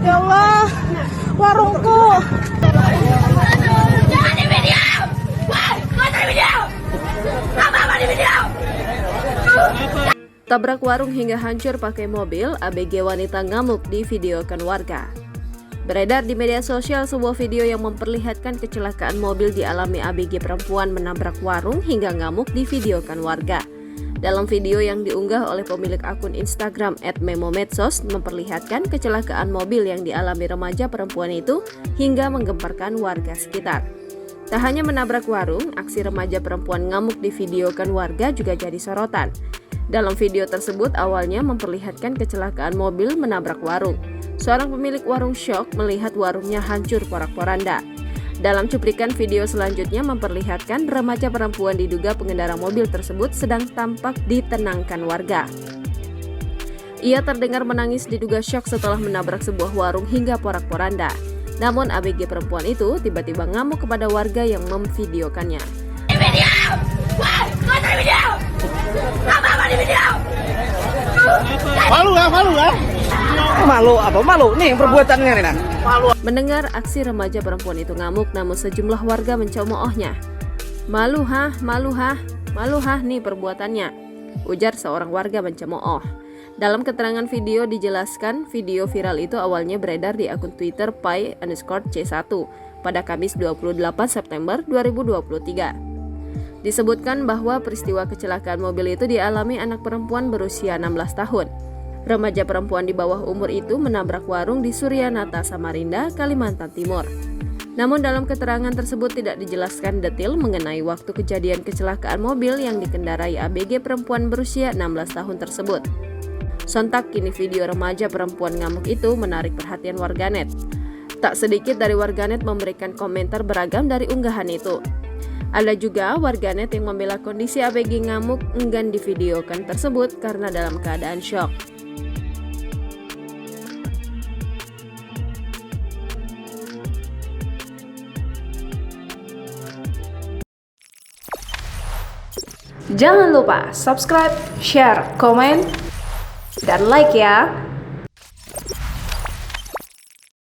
Ya Allah, warungku. Jangan di video! Wah, mana video? Apa di video? Tabrak warung hingga hancur pakai mobil, ABG wanita ngamuk divideokan warga. Beredar di media sosial sebuah video yang memperlihatkan kecelakaan mobil dialami ABG perempuan menabrak warung hingga ngamuk divideokan warga. Dalam video yang diunggah oleh pemilik akun Instagram @memomedsos memperlihatkan kecelakaan mobil yang dialami remaja perempuan itu hingga menggemparkan warga sekitar. Tak hanya menabrak warung, aksi remaja perempuan ngamuk divideokan warga juga jadi sorotan. Dalam video tersebut awalnya memperlihatkan kecelakaan mobil menabrak warung. Seorang pemilik warung syok melihat warungnya hancur porak-poranda. Dalam cuplikan video selanjutnya memperlihatkan remaja perempuan diduga pengendara mobil tersebut sedang tampak ditenangkan warga. Ia terdengar menangis diduga syok setelah menabrak sebuah warung hingga porak-poranda. Namun ABG perempuan itu tiba-tiba ngamuk kepada warga yang memvideokannya. Video! Wah, mana video? Apa di video? Malu ya? Malu apa? Malu nih perbuatannya nih. Malu. Mendengar aksi remaja perempuan itu ngamuk, namun sejumlah warga mencemoohnya. Malu hah nih perbuatannya, ujar seorang warga mencemooh. Dalam keterangan video dijelaskan, video viral itu awalnya beredar di akun Twitter pai_c1 pada Kamis 28 September 2023. Disebutkan bahwa peristiwa kecelakaan mobil itu dialami anak perempuan berusia 16 tahun. Remaja perempuan di bawah umur itu menabrak warung di Suryanata, Samarinda, Kalimantan Timur. Namun dalam keterangan tersebut tidak dijelaskan detail mengenai waktu kejadian kecelakaan mobil yang dikendarai ABG perempuan berusia 16 tahun tersebut. Sontak kini video remaja perempuan ngamuk itu menarik perhatian warganet. Tak sedikit dari warganet memberikan komentar beragam dari unggahan itu. Ada juga warganet yang membela kondisi ABG ngamuk enggan divideokan tersebut karena dalam keadaan syok. Jangan lupa subscribe, share, komen, dan like ya.